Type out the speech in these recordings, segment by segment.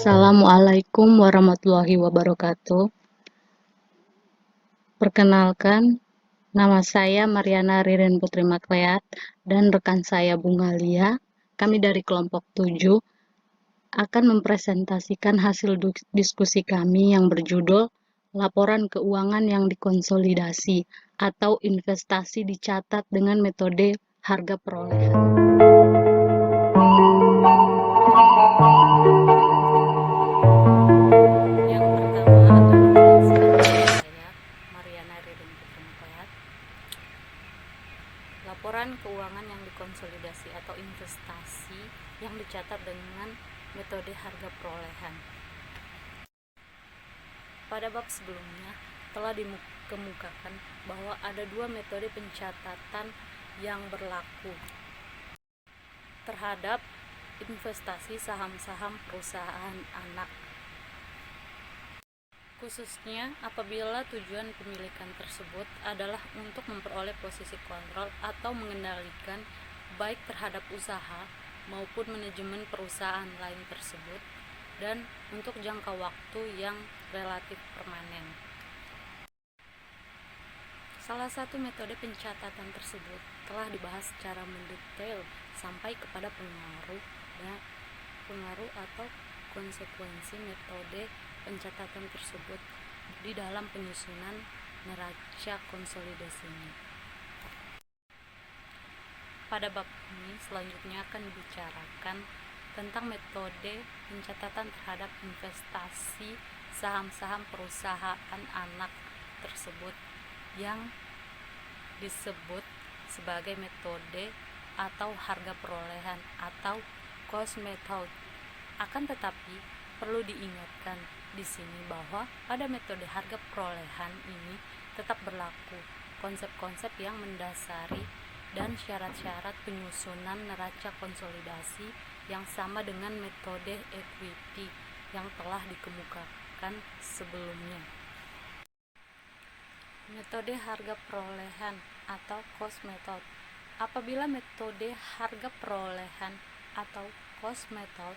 Assalamualaikum warahmatullahi wabarakatuh. Perkenalkan, nama saya Mariana Ririn Putri Makleat dan rekan saya Bunga Lia. Kami dari kelompok 7 akan mempresentasikan hasil diskusi kami yang berjudul Laporan Keuangan yang Dikonsolidasi atau Investasi Dicatat dengan Metode Harga Perolehan. Yang pertama akan menjelaskan saya, Mariana Ririn Putri Makleat. Laporan keuangan yang dikonsolidasi atau investasi yang dicatat dengan metode harga perolehan. Pada bab sebelumnya telah dikemukakan bahwa ada dua metode pencatatan yang berlaku terhadap investasi saham-saham perusahaan anak, khususnya apabila tujuan pemilikan tersebut adalah untuk memperoleh posisi kontrol atau mengendalikan baik terhadap usaha maupun manajemen perusahaan lain tersebut dan untuk jangka waktu yang relatif permanen. Salah satu metode pencatatan tersebut telah dibahas secara mendetail sampai kepada pengaruh atau konsekuensi metode pencatatan tersebut di dalam penyusunan neraca konsolidasinya. Pada bab ini selanjutnya akan dibicarakan tentang metode pencatatan terhadap investasi saham-saham perusahaan anak tersebut yang disebut sebagai metode atau harga perolehan atau cost method. Akan tetapi perlu diingatkan di sini bahwa pada metode harga perolehan ini tetap berlaku konsep-konsep yang mendasari dan syarat-syarat penyusunan neraca konsolidasi yang sama dengan metode equity yang telah dikemukakan sebelumnya. Metode harga perolehan atau cost method. Apabila metode harga perolehan atau cost method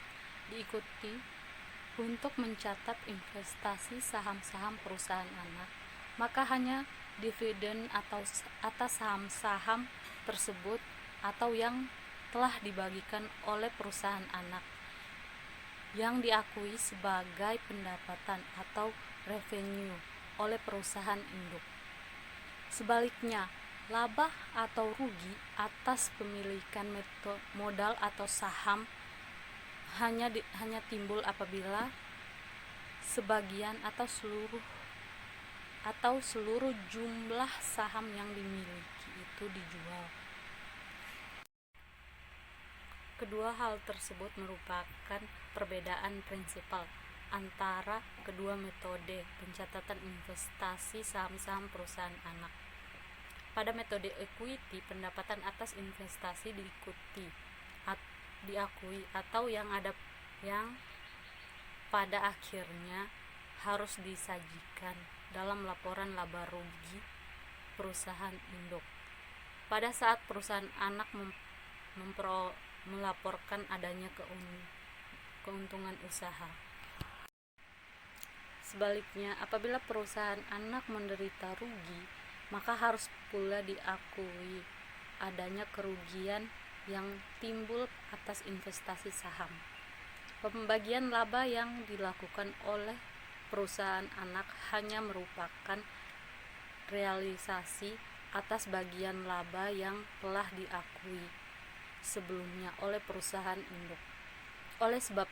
diikuti untuk mencatat investasi saham-saham perusahaan anak, maka hanya dividen atau atas saham-saham tersebut atau yang telah dibagikan oleh perusahaan anak yang diakui sebagai pendapatan atau revenue oleh perusahaan induk. Sebaliknya, laba atau rugi atas pemilikan modal atau saham hanya timbul apabila sebagian atau seluruh jumlah saham yang dimiliki itu dijual. Kedua hal tersebut merupakan perbedaan prinsipal antara kedua metode pencatatan investasi saham-saham perusahaan anak. Pada metode equity, pendapatan atas investasi diakui atau yang pada akhirnya harus disajikan dalam laporan laba rugi perusahaan induk pada saat perusahaan anak melaporkan adanya keuntungan usaha. Sebaliknya, apabila perusahaan anak menderita rugi, maka harus pula diakui adanya kerugian yang timbul atas investasi saham. Pembagian laba yang dilakukan oleh perusahaan anak hanya merupakan realisasi atas bagian laba yang telah diakui sebelumnya oleh perusahaan induk. Oleh sebab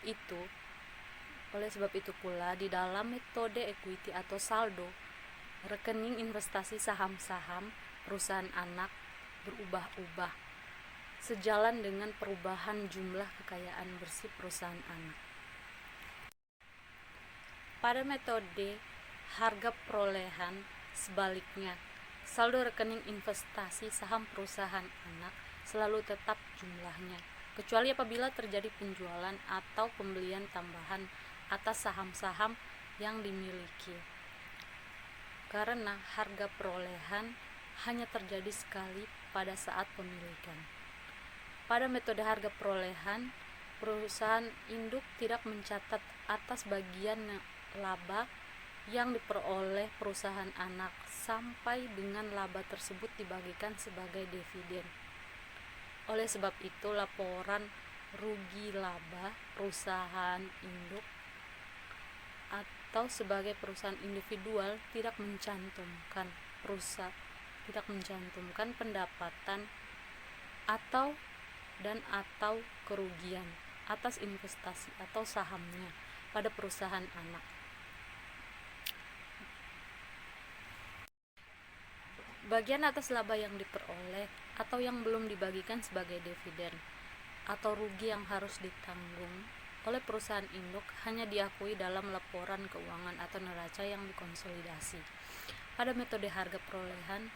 itu pula di dalam metode equity atau saldo, rekening investasi saham-saham perusahaan anak berubah-ubah sejalan dengan perubahan jumlah kekayaan bersih perusahaan anak. Pada metode harga perolehan sebaliknya, saldo rekening investasi saham perusahaan anak selalu tetap jumlahnya, kecuali apabila terjadi penjualan atau pembelian tambahan atas saham-saham yang dimiliki. Karena harga perolehan hanya terjadi sekali pada saat pemilikan. Pada metode harga perolehan, perusahaan induk tidak mencatat atas bagian laba yang diperoleh perusahaan anak sampai dengan laba tersebut dibagikan sebagai dividen. Oleh sebab itu, laporan rugi laba perusahaan induk atau sebagai perusahaan individual tidak mencantumkan pendapatan atau kerugian atas investasi atau sahamnya pada perusahaan anak. Bagian atas laba yang diperoleh atau yang belum dibagikan sebagai dividen atau rugi yang harus ditanggung oleh perusahaan induk hanya diakui dalam laporan keuangan atau neraca yang dikonsolidasi. Pada metode harga perolehan,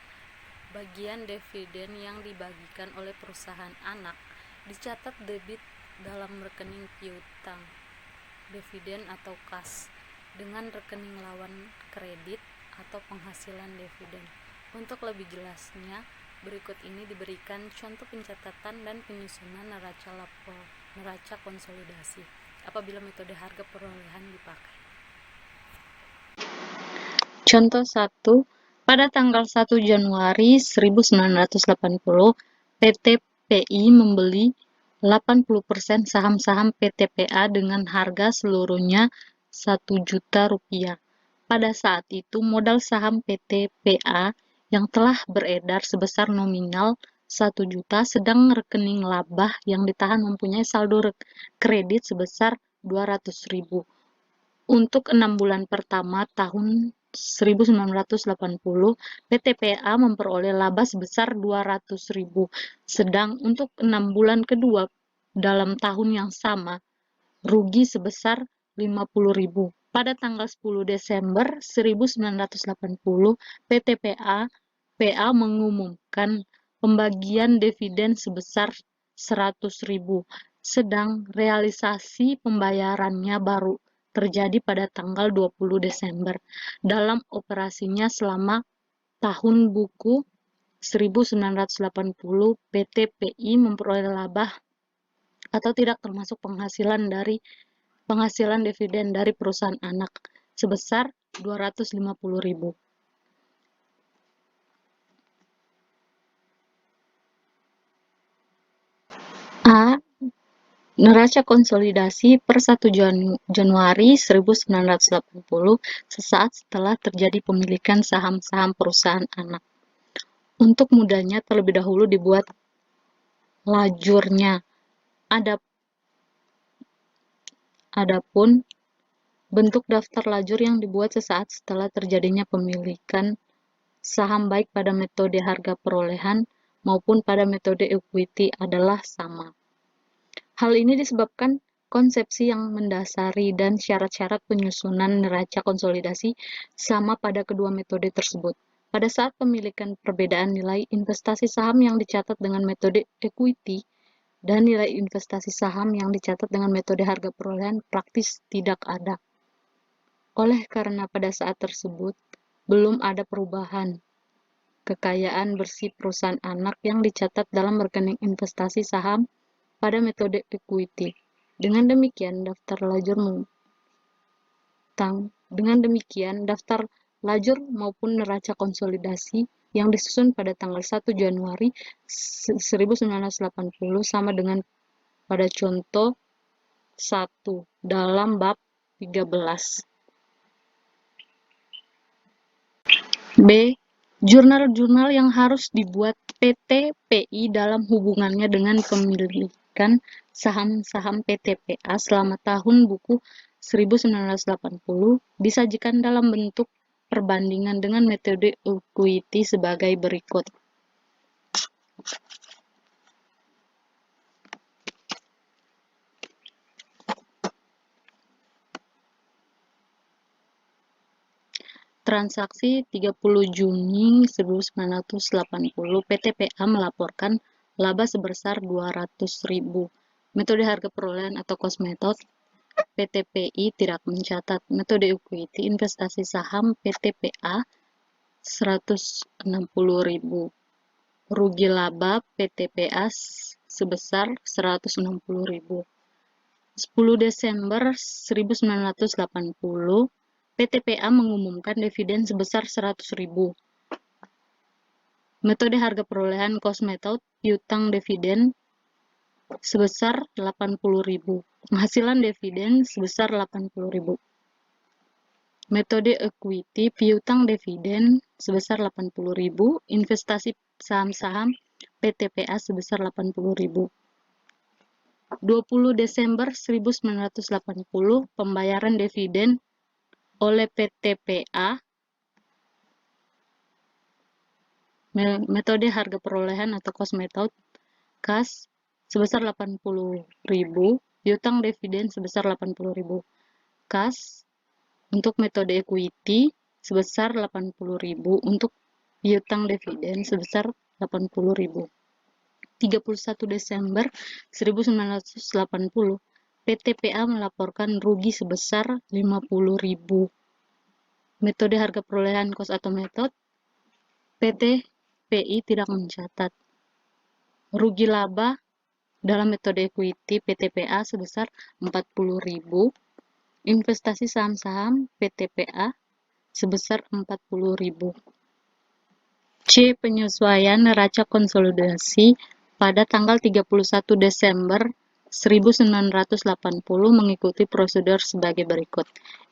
bagian dividen yang dibagikan oleh perusahaan anak dicatat debit dalam rekening piutang dividen atau kas dengan rekening lawan kredit atau penghasilan dividen. Untuk lebih jelasnya, berikut ini diberikan contoh pencatatan dan penyusunan neraca konsolidasi apabila metode harga perolehan dipakai. Contoh 1, pada tanggal 1 Januari 1980, PT PI membeli 80% saham-saham PT PA dengan harga seluruhnya Rp1.000.000. Pada saat itu, modal saham PT PA yang telah beredar sebesar nominal 1 juta, sedang rekening laba yang ditahan mempunyai saldo kredit sebesar 200.000. Untuk 6 bulan pertama tahun 1980, PT PA memperoleh laba sebesar 200.000. Sedang untuk 6 bulan kedua dalam tahun yang sama, rugi sebesar 50.000. Pada tanggal 10 Desember 1980, PT PA mengumumkan pembagian dividen sebesar 100.000, sedang realisasi pembayarannya baru terjadi pada tanggal 20 Desember. Dalam operasinya selama tahun buku 1980, PT PI memperoleh laba atau tidak termasuk penghasilan dividen dari perusahaan anak sebesar 250.000. A. Neraca konsolidasi per 1 Januari 1980 sesaat setelah terjadi pemilikan saham-saham perusahaan anak. Untuk mudahnya, terlebih dahulu dibuat lajurnya. Adapun bentuk daftar lajur yang dibuat sesaat setelah terjadinya pemilikan saham baik pada metode harga perolehan maupun pada metode equity adalah sama. Hal ini disebabkan konsepsi yang mendasari dan syarat-syarat penyusunan neraca konsolidasi sama pada kedua metode tersebut. Pada saat pemilikan, perbedaan nilai investasi saham yang dicatat dengan metode equity dan nilai investasi saham yang dicatat dengan metode harga perolehan praktis tidak ada. Oleh karena pada saat tersebut belum ada perubahan kekayaan bersih perusahaan anak yang dicatat dalam rekening investasi saham pada metode equity. Dengan demikian, daftar lajur maupun neraca konsolidasi yang disusun pada tanggal 1 Januari 1980 sama dengan pada contoh 1 dalam bab 13. B. Jurnal-jurnal yang harus dibuat PT PI dalam hubungannya dengan pemilikan saham-saham PT PA selama tahun buku 1980 disajikan dalam bentuk perbandingan dengan metode equity sebagai berikut. Transaksi 30 Juni 1980, PT PA melaporkan laba sebesar 200.000. Metode harga perolehan atau cost method PT PI tidak mencatat. Metode equity investasi saham PT PA 160.000. Rugi laba PT PA sebesar 160.000. 10 Desember 1980, PTPA mengumumkan dividen sebesar 100.000. Metode harga perolehan cost method piutang dividen sebesar 80.000. Penghasilan dividen sebesar 80.000. Metode equity piutang dividen sebesar 80.000, investasi saham-saham PTPA sebesar 80.000. 20 Desember 1980, pembayaran dividen oleh PTPA, metode harga perolehan atau cost method, kas sebesar 80.000, piutang dividen sebesar 80.000. Kas untuk metode equity sebesar 80.000, untuk piutang dividen sebesar 80.000. 31 Desember 1980, PTPA melaporkan rugi sebesar 50.000. Metode harga perolehan cost atau method, PTPI tidak mencatat. Rugi laba dalam metode equity PTPA sebesar 40.000. Investasi saham-saham PTPA sebesar 40.000. C. Penyesuaian neraca konsolidasi pada tanggal 31 Desember 1980 mengikuti prosedur sebagai berikut.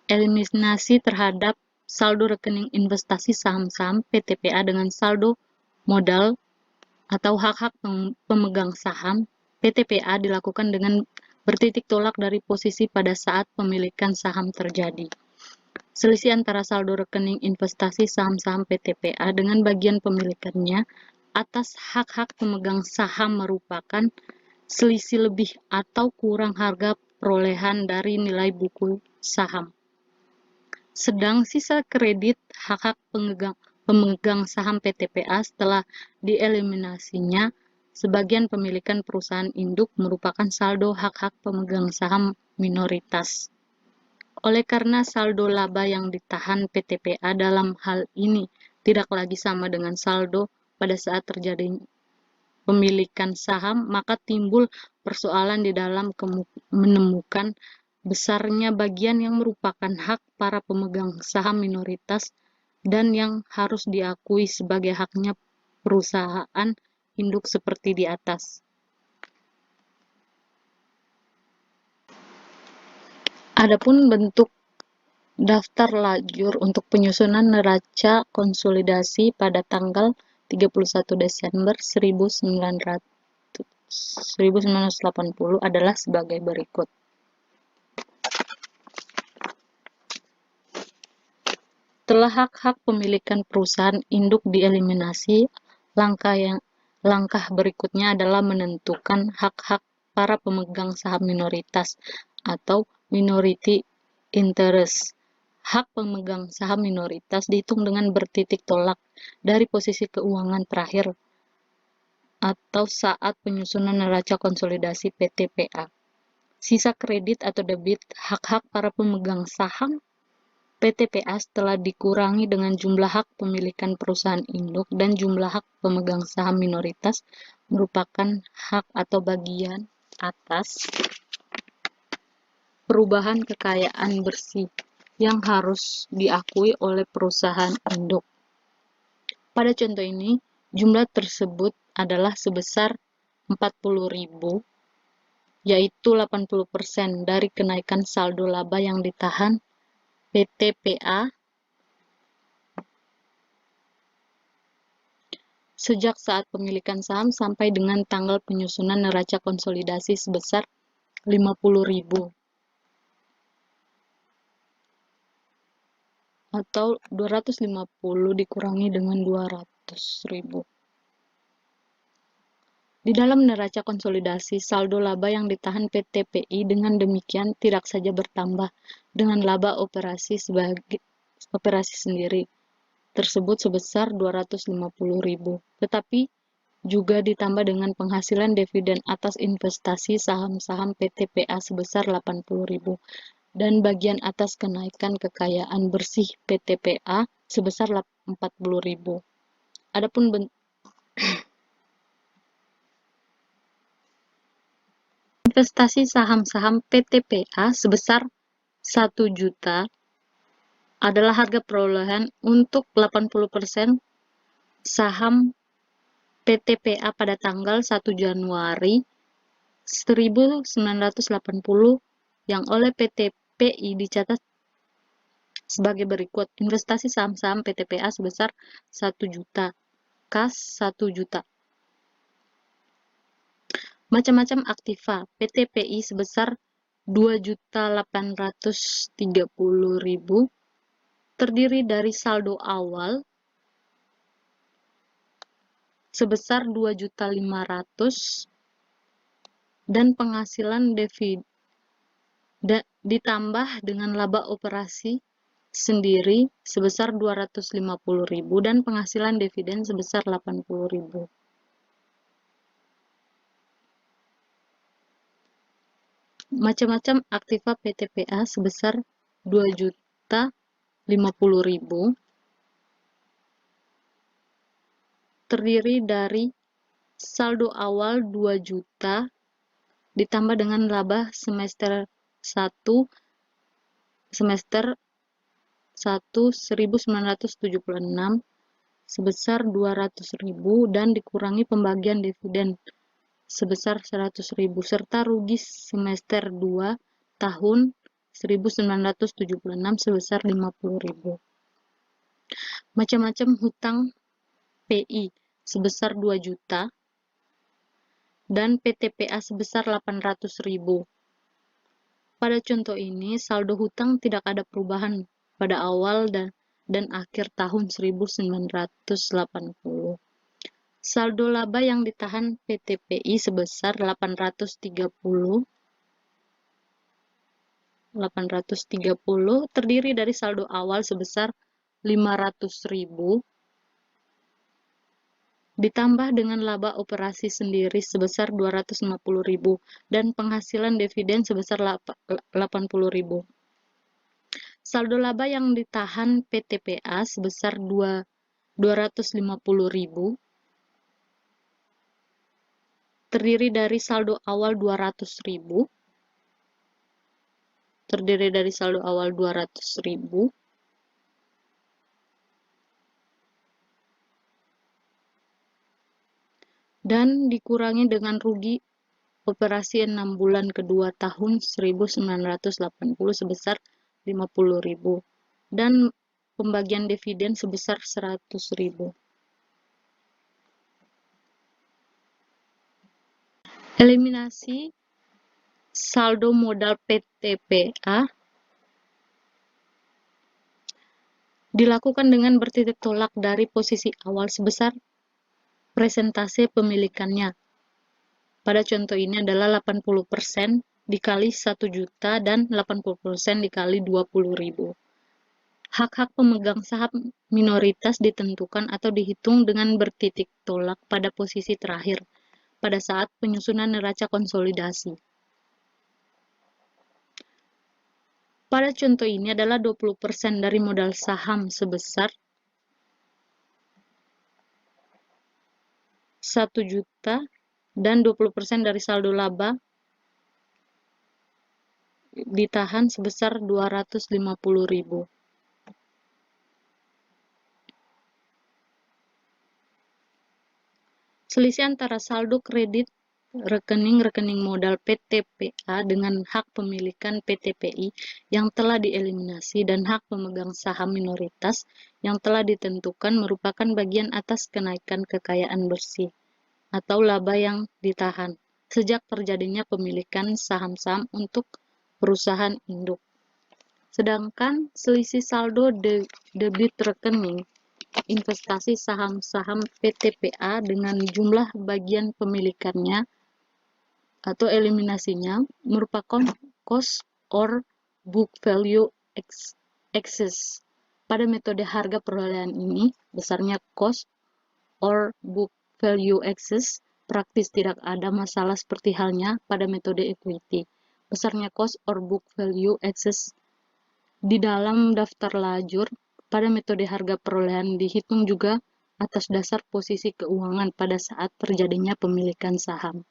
Eliminasi terhadap saldo rekening investasi saham-saham PTPA dengan saldo modal atau hak-hak pemegang saham PTPA dilakukan dengan bertitik tolak dari posisi pada saat pemilikan saham terjadi. Selisih antara saldo rekening investasi saham-saham PTPA dengan bagian pemilikannya atas hak-hak pemegang saham merupakan selisih lebih atau kurang harga perolehan dari nilai buku saham. Sedang sisa kredit hak-hak pemegang saham PTPA setelah dieliminasinya sebagian pemilikan perusahaan induk merupakan saldo hak-hak pemegang saham minoritas. Oleh karena saldo laba yang ditahan PTPA dalam hal ini tidak lagi sama dengan saldo pada saat terjadi pemilikan saham, maka timbul persoalan di dalam menemukan besarnya bagian yang merupakan hak para pemegang saham minoritas dan yang harus diakui sebagai haknya perusahaan induk seperti di atas. Adapun bentuk daftar lajur untuk penyusunan neraca konsolidasi pada tanggal 31 Desember 1980 adalah sebagai berikut. Setelah hak-hak pemilikan perusahaan induk dieliminasi, langkah berikutnya adalah menentukan hak-hak para pemegang saham minoritas atau minority interest. Hak pemegang saham minoritas dihitung dengan bertitik tolak dari posisi keuangan terakhir atau saat penyusunan neraca konsolidasi PTPA. Sisa kredit atau debit hak-hak para pemegang saham PTPA setelah dikurangi dengan jumlah hak pemilikan perusahaan induk dan jumlah hak pemegang saham minoritas merupakan hak atau bagian atas perubahan kekayaan bersih yang harus diakui oleh perusahaan induk. Pada contoh ini, jumlah tersebut adalah sebesar 40.000, yaitu 80% dari kenaikan saldo laba yang ditahan PTPA sejak saat pemilikan saham sampai dengan tanggal penyusunan neraca konsolidasi sebesar 50.000. Atau 250 dikurangi dengan 200.000. Di dalam neraca konsolidasi, saldo laba yang ditahan PTPI dengan demikian tidak saja bertambah dengan laba operasi sendiri tersebut sebesar 250.000, tetapi juga ditambah dengan penghasilan dividen atas investasi saham-saham PTPA sebesar 80.000 dan bagian atas kenaikan kekayaan bersih PTPA sebesar 40.000. Adapun Investasi saham-saham PTPA sebesar 1 juta adalah harga perolehan untuk 80% saham PTPA pada tanggal 1 Januari 1980 yang oleh PTPI dicatat sebagai berikut. Investasi saham-saham PTPA sebesar 1 juta, kas 1 juta. Macam-macam aktiva PTPI sebesar 2.830.000 terdiri dari saldo awal sebesar 2.500.000 dan penghasilan ditambah dengan laba operasi sendiri sebesar 250.000 dan penghasilan dividen sebesar 80.000. Macam-macam aktiva PTPA sebesar 2.050.000 terdiri dari saldo awal 2 juta ditambah dengan laba semester 1 1976 sebesar 200.000 dan dikurangi pembagian dividen sebesar 100.000 serta rugi semester 2 tahun 1976 sebesar 50.000. Macam-macam hutang PI sebesar 2 juta dan PTPA sebesar 800.000. Pada contoh ini, saldo hutang tidak ada perubahan pada awal dan akhir tahun 1980. Saldo laba yang ditahan PTPI sebesar 830 terdiri dari saldo awal sebesar 500.000 ditambah dengan laba operasi sendiri sebesar 250.000 dan penghasilan dividen sebesar 80.000. Saldo laba yang ditahan PTPA sebesar 250.000 terdiri dari saldo awal 200.000 dan dikurangi dengan rugi operasi 6 bulan kedua tahun 1980 sebesar 50.000 dan pembagian dividen sebesar 100.000. Eliminasi saldo modal PTPA dilakukan dengan bertitik tolak dari posisi awal sebesar presentase pemilikannya. Pada contoh ini adalah 80% dikali 1 juta dan 80% dikali 20.000. Hak-hak pemegang saham minoritas ditentukan atau dihitung dengan bertitik tolak pada posisi terakhir pada saat penyusunan neraca konsolidasi. Pada contoh ini adalah 20% dari modal saham sebesar 1 juta dan 20% dari saldo laba ditahan sebesar 250.000. Selisih antara saldo kredit rekening modal PTPA dengan hak pemilikan PTPI yang telah dieliminasi dan hak pemegang saham minoritas yang telah ditentukan merupakan bagian atas kenaikan kekayaan bersih atau laba yang ditahan sejak terjadinya pemilikan saham-saham untuk perusahaan induk. Sedangkan selisih saldo debit rekening investasi saham-saham PTPA dengan jumlah bagian pemilikannya atau eliminasinya merupakan cost or book value excess. Pada metode harga perolehan ini, besarnya cost or book value excess praktis tidak ada masalah seperti halnya pada metode equity. Besarnya cost or book value excess di dalam daftar lajur pada metode harga perolehan dihitung juga atas dasar posisi keuangan pada saat terjadinya pemilikan saham.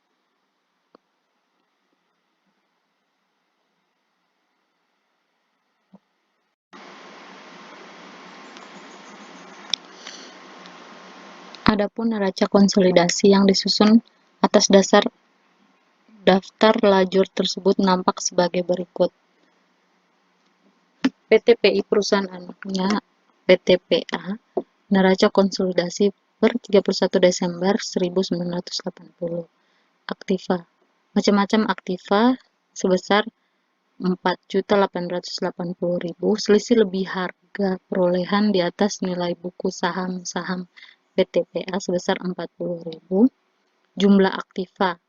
Adapun neraca konsolidasi yang disusun atas dasar daftar lajur tersebut nampak sebagai berikut. PTPI perusahaan anaknya PTPA, neraca konsolidasi per 31 Desember 1980. Aktiva. Macam-macam aktiva sebesar 4.880.000, selisih lebih harga perolehan di atas nilai buku saham-saham PTPA sebesar 40.000. Jumlah aktiva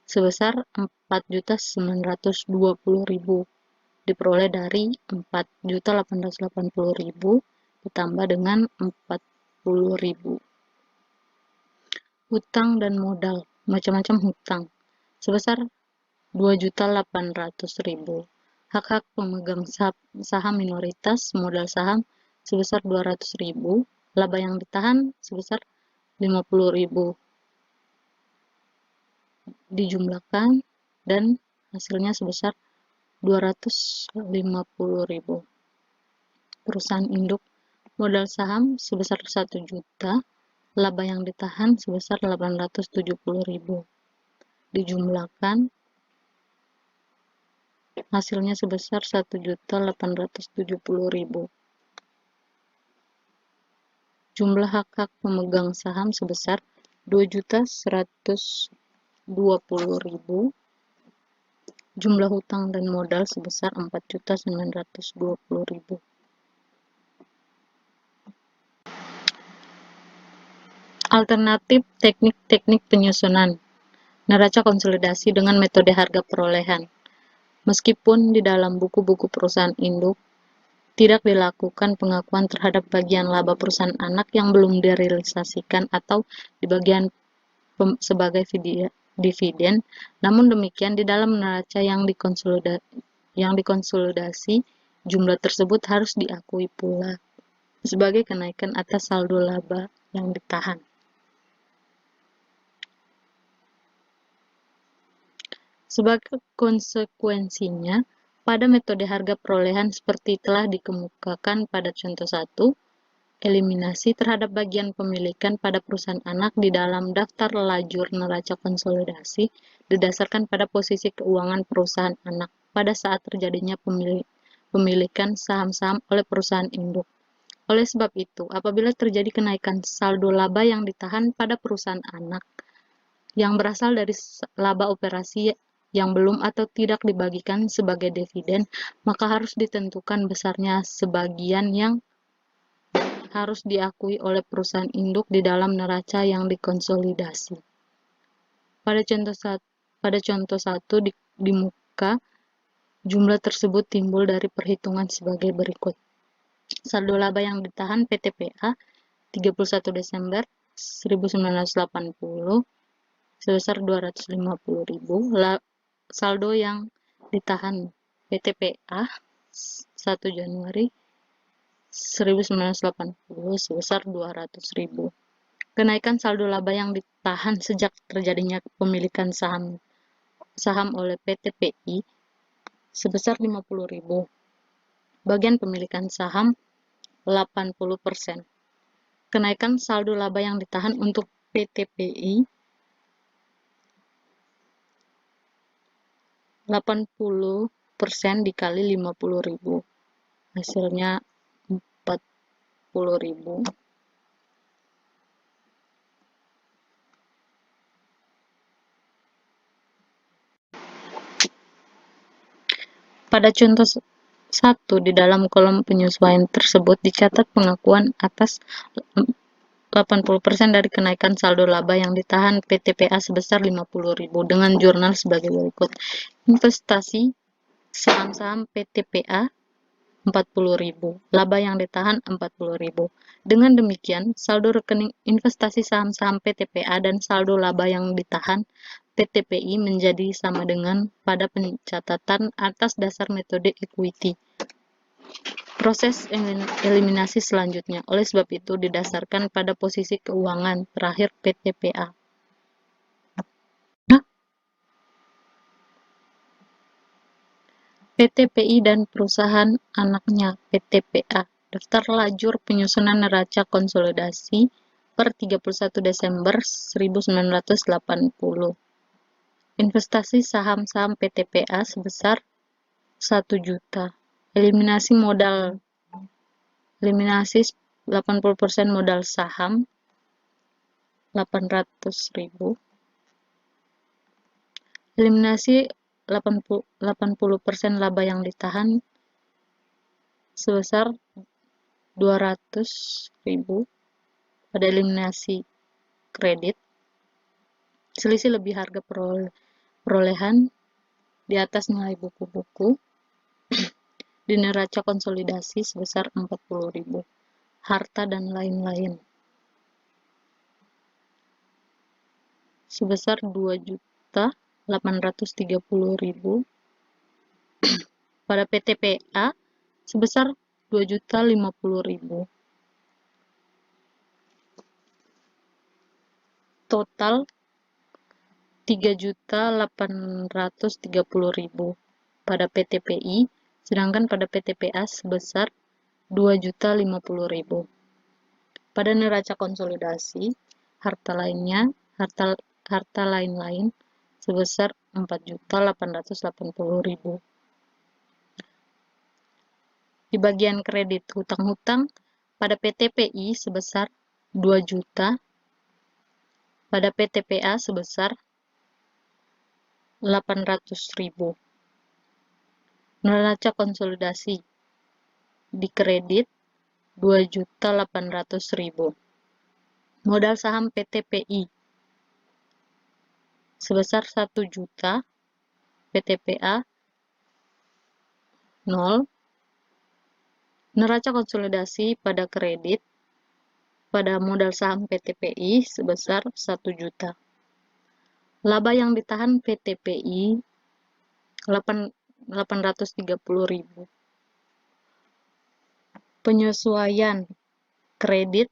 sebesar 4.920.000 diperoleh dari 4.880.000 ditambah dengan 40.000. Hutang dan modal, macam-macam hutang, sebesar 2.800.000. Hak-hak pemegang saham minoritas modal saham sebesar 200.000. Laba yang ditahan sebesar 50.000. Dijumlahkan dan hasilnya sebesar 250.000. Perusahaan induk modal saham sebesar 1 juta, laba yang ditahan sebesar 870.000. Dijumlahkan hasilnya sebesar 1.870.000. Jumlah hak-hak pemegang saham sebesar 2.120.000. Jumlah hutang dan modal sebesar 4.920.000. Alternatif teknik-teknik penyusunan neraca konsolidasi dengan metode harga perolehan. Meskipun di dalam buku-buku perusahaan induk tidak dilakukan pengakuan terhadap bagian laba perusahaan anak yang belum direalisasikan atau di bagian sebagai dividen, namun demikian di dalam neraca yang dikonsolidasi, jumlah tersebut harus diakui pula sebagai kenaikan atas saldo laba yang ditahan. Sebagai konsekuensinya, pada metode harga perolehan seperti telah dikemukakan pada contoh 1, eliminasi terhadap bagian pemilikan pada perusahaan anak di dalam daftar lajur neraca konsolidasi didasarkan pada posisi keuangan perusahaan anak pada saat terjadinya pemilikan saham-saham oleh perusahaan induk. Oleh sebab itu, apabila terjadi kenaikan saldo laba yang ditahan pada perusahaan anak yang berasal dari laba operasi yang belum atau tidak dibagikan sebagai dividen, maka harus ditentukan besarnya sebagian yang harus diakui oleh perusahaan induk di dalam neraca yang dikonsolidasi. Pada contoh 1 di muka, jumlah tersebut timbul dari perhitungan sebagai berikut. Saldo laba yang ditahan PTPA 31 Desember 1980 sebesar 250.000. Saldo yang ditahan PTPA 1 Januari 1980 sebesar 200.000. Kenaikan saldo laba yang ditahan sejak terjadinya pemilikan saham oleh PTPI sebesar 50.000. Bagian pemilikan saham 80%. Kenaikan saldo laba yang ditahan untuk PTPI 80% dikali 50.000, hasilnya 40.000. Pada contoh 1 di dalam kolom penyesuaian tersebut dicatat pengakuan atas 80% dari kenaikan saldo laba yang ditahan PTPA sebesar 50.000 dengan jurnal sebagai berikut. Investasi saham-saham PTPA 40.000, laba yang ditahan 40.000. Dengan demikian, saldo rekening investasi saham-saham PTPA dan saldo laba yang ditahan PTPI menjadi sama dengan pada pencatatan atas dasar metode equity. Proses eliminasi selanjutnya, oleh sebab itu, didasarkan pada posisi keuangan terakhir PTPA. PTPI dan perusahaan anaknya PTPA Daftar lajur penyusunan neraca konsolidasi per 31 Desember 1980. Investasi saham-saham PTPA sebesar 1 juta. Eliminasi 80% modal saham 800.000. Eliminasi 80% laba yang ditahan sebesar 200.000 pada eliminasi kredit. Selisih lebih harga perolehan di atas nilai buku-buku di neraca konsolidasi sebesar 40.000. Harta dan lain-lain sebesar 2.830.000. Pada PTPA sebesar 2.050.000. Total 3.830.000 pada PTPI, sedangkan pada PTPA sebesar 2.050.000. Pada neraca konsolidasi, harta lain-lain sebesar 4.880.000. Di bagian kredit hutang-hutang pada PTPI sebesar 2 juta, pada PTPA sebesar 800.000. Neraca konsolidasi di kredit 2.800.000. Modal saham PTPI sebesar 1 juta, PTPA 0. Neraca konsolidasi pada kredit pada modal saham PTPI sebesar 1 juta. Laba yang ditahan PTPI 830.000. Penyesuaian kredit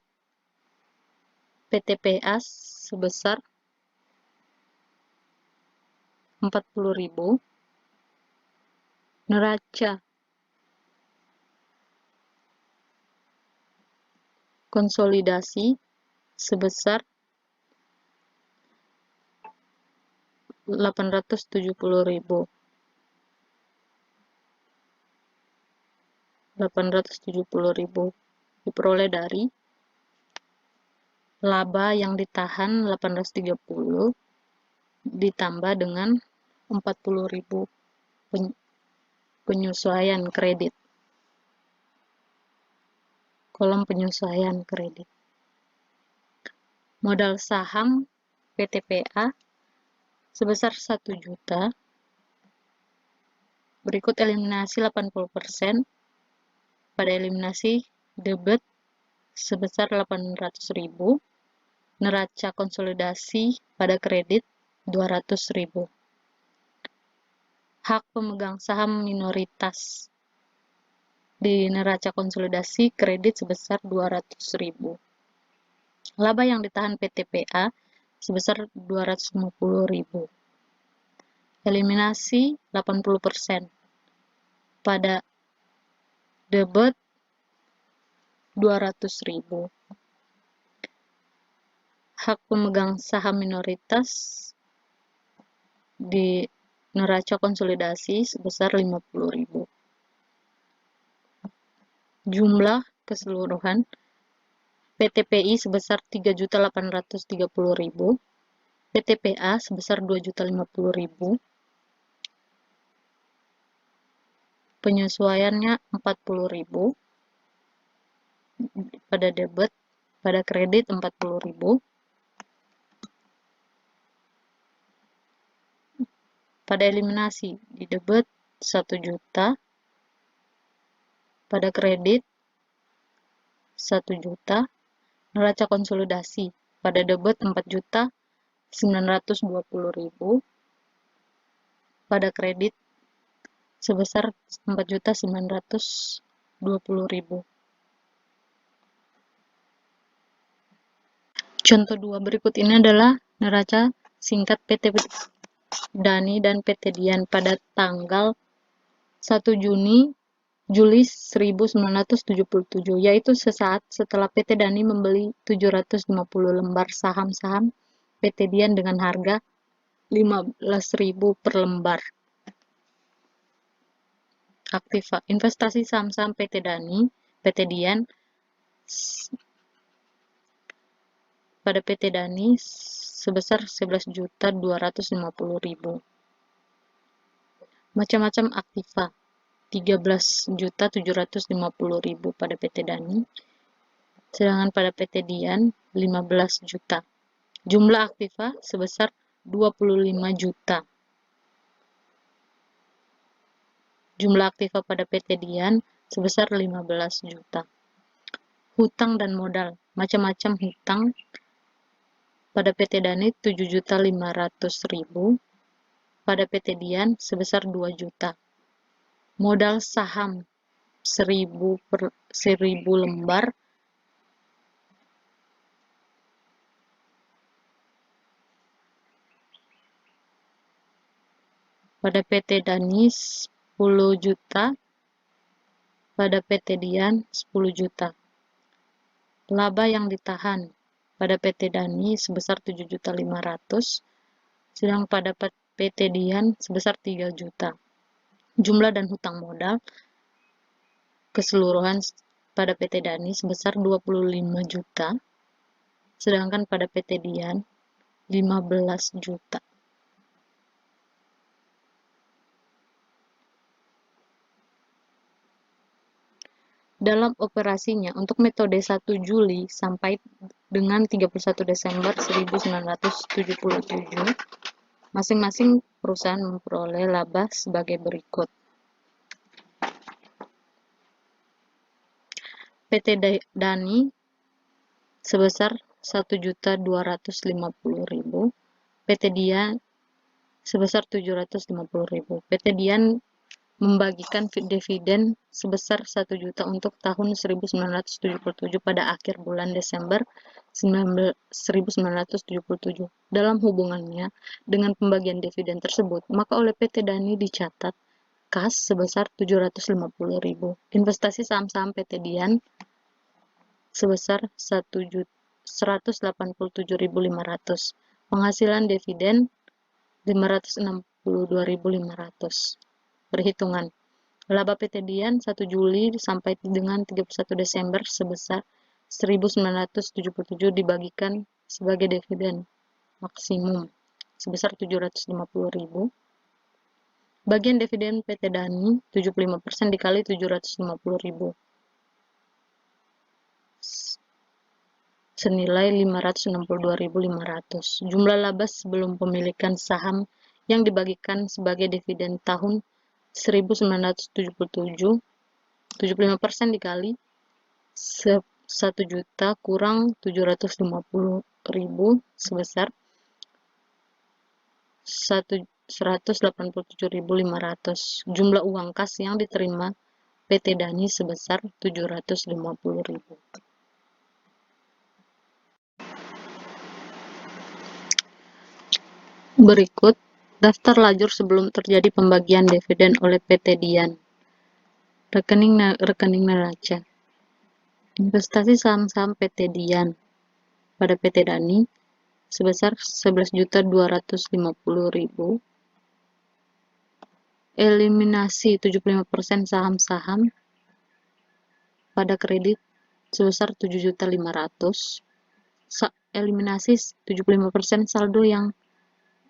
PTPA sebesar 40.000. Neraca konsolidasi sebesar 870.000. Diperoleh dari laba yang ditahan 830 ditambah dengan 40.000 penyesuaian kredit. Kolom penyesuaian kredit. Modal saham PTPA sebesar 1 juta. Berikut eliminasi 80%. Pada eliminasi debit sebesar 800.000. Neraca konsolidasi pada kredit 200.000. Hak pemegang saham minoritas di neraca konsolidasi kredit sebesar 200.000. Laba yang ditahan PTPA sebesar 250.000. Eliminasi 80%. Pada debit 200.000. Hak pemegang saham minoritas di neraca konsolidasi sebesar 50.000. Jumlah keseluruhan PTPI sebesar 3.830.000, PTPA sebesar 2.050.000, penyesuaiannya 40.000, pada debit, pada kredit 40.000, pada eliminasi di debit 1 juta, pada kredit 1 juta, neraca konsolidasi pada debit 4.920.000, pada kredit sebesar 4.920.000. Contoh 2 berikut ini adalah neraca singkat PT Dani dan PT Dian pada tanggal 1 Juni Juli 1977, yaitu sesaat setelah PT Dani membeli 750 lembar saham-saham PT Dian dengan harga 15.000 per lembar. Aktiva, investasi saham-saham PT Dian pada PT Dani sebesar 11.250.000. Macam-macam aktiva, 13.750.000 pada PT Dani, sedangkan pada PT Dian 15 juta. Jumlah aktiva sebesar 25 juta. Jumlah aktiva pada PT Dian sebesar 15 juta. Hutang dan modal, macam-macam hutang pada PT Dani 7.500.000, pada PT Dian sebesar 2 juta. Modal saham 1000 lembar pada PT Dani 10 juta, pada PT Dian 10 juta. Laba yang ditahan pada PT Dani sebesar 7.500.000, sedang pada PT Dian sebesar 3 juta. Jumlah dan hutang modal keseluruhan pada PT Dani sebesar 25 juta, sedangkan pada PT Dian 15 juta. Dalam operasinya untuk metode 1 Juli sampai dengan 31 Desember 1977, masing-masing perusahaan memperoleh laba sebagai berikut. PT Dani sebesar 1.250.000, PT Dian sebesar 750.000. PT Dian membagikan dividen sebesar 1 juta untuk tahun 1977 pada akhir bulan Desember 1977. Dalam hubungannya dengan pembagian dividen tersebut, maka oleh PT Dani dicatat kas sebesar 750.000. Investasi saham-saham PT Dian sebesar 187.500. Penghasilan dividen 562.500. Perhitungan. Laba PT Dian 1 Juli sampai dengan 31 Desember sebesar 1977 dibagikan sebagai dividen maksimum sebesar 750.000. Bagian dividen PT Dani 75% dikali 750.000 senilai 562.500. Jumlah laba sebelum pemilikan saham yang dibagikan sebagai dividen tahun 1977, 75% dikali 1 juta kurang 750.000 sebesar 187.500. Jumlah uang kas yang diterima PT Dani sebesar 750.000. Berikut daftar lajur sebelum terjadi pembagian dividen oleh PT Dian. Rekening neraca. Investasi saham-saham PT Dian pada PT Dani sebesar 11.250.000. Eliminasi 75% saham-saham pada kredit sebesar 7.500.000. Eliminasi 75%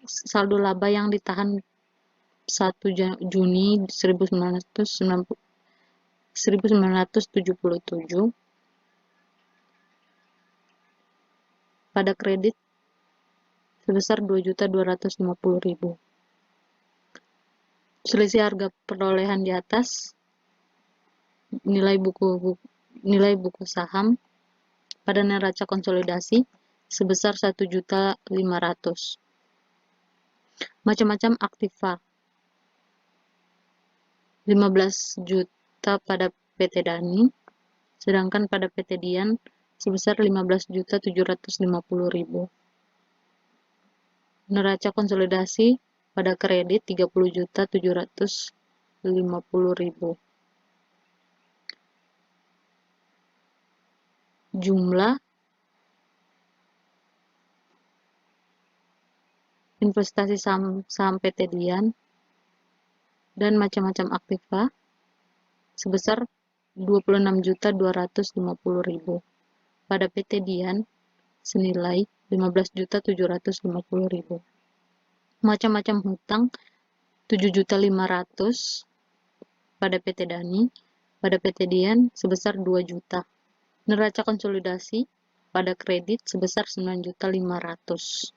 saldo laba yang ditahan 1 Juni 1977 pada kredit sebesar 2.250.000. Selisih harga perolehan di atas nilai buku saham pada neraca konsolidasi sebesar 1.500.000. Macam-macam aktiva 15 juta pada PT Dani, sedangkan pada PT Dian sebesar 15.750.000. Neraca konsolidasi pada kredit 30.750.000. jumlah, investasi saham PT Dian, dan macam-macam aktiva sebesar 26.250.000. Pada PT Dian senilai 15.750.000. Macam-macam hutang 7.500.000 pada PT Dani, pada PT Dian sebesar 2 juta. Neraca konsolidasi pada kredit sebesar 9.500.000.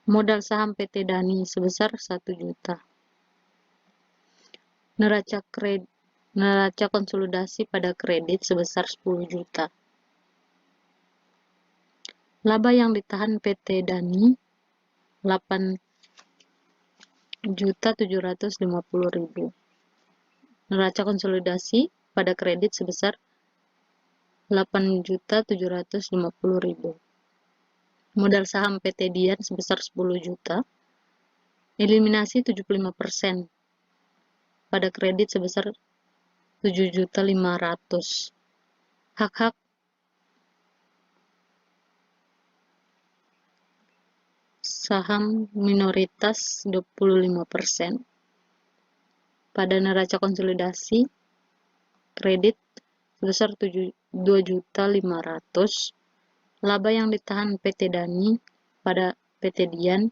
Modal saham PT Dani sebesar 1 juta. Neraca konsolidasi pada kredit sebesar 10 juta. Laba yang ditahan PT Dani 8.750.000. Neraca konsolidasi pada kredit sebesar 8.750.000. Modal saham PT Dian sebesar 10 juta. Eliminasi 75% pada kredit sebesar 7.500.000. Hak-hak saham minoritas 25%. Pada neraca konsolidasi kredit sebesar 2.500.000. Laba yang ditahan PT Dani pada PT Dian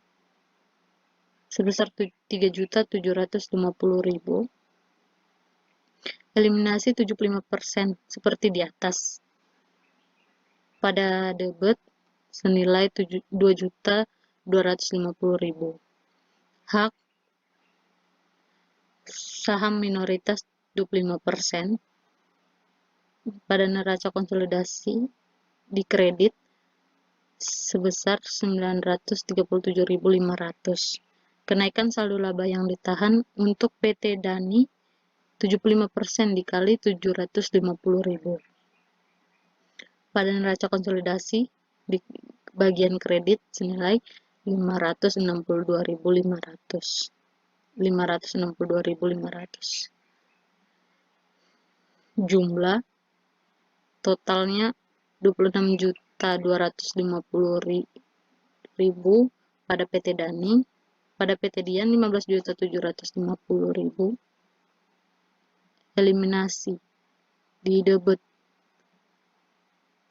sebesar 3.750.000. Eliminasi 75% seperti di atas. Pada debit senilai 2.250.000. Hak saham minoritas 25%. Pada neraca konsolidasi di kredit sebesar 937.500. Kenaikan saldo laba yang ditahan untuk PT Dani 75% dikali 750.000. Pada neraca konsolidasi di bagian kredit senilai 562.500. Jumlah totalnya 26.250.000 pada PT Dani, pada PT Dian 15.750.000. Eliminasi di debit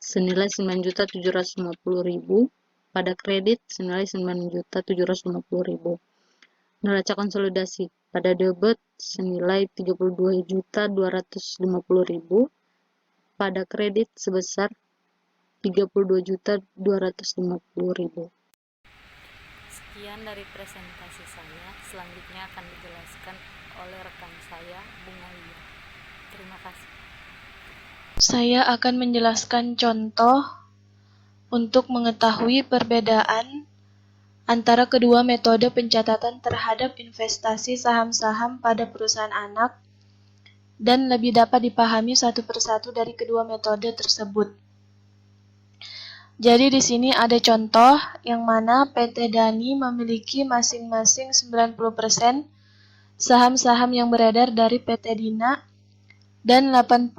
senilai 9.750.000, pada kredit senilai 9.750.000. Neraca konsolidasi pada debit senilai 32.250.000, pada kredit sebesar 32.250.000. Sekian dari presentasi saya. Selanjutnya akan dijelaskan oleh rekan saya, Bungalia. Terima kasih. Saya akan menjelaskan contoh untuk mengetahui perbedaan antara kedua metode pencatatan terhadap investasi saham-saham pada perusahaan anak dan lebih dapat dipahami satu persatu dari kedua metode tersebut. Jadi di sini ada contoh yang mana PT Dani memiliki masing-masing 90% saham-saham yang beredar dari PT Dina dan 80%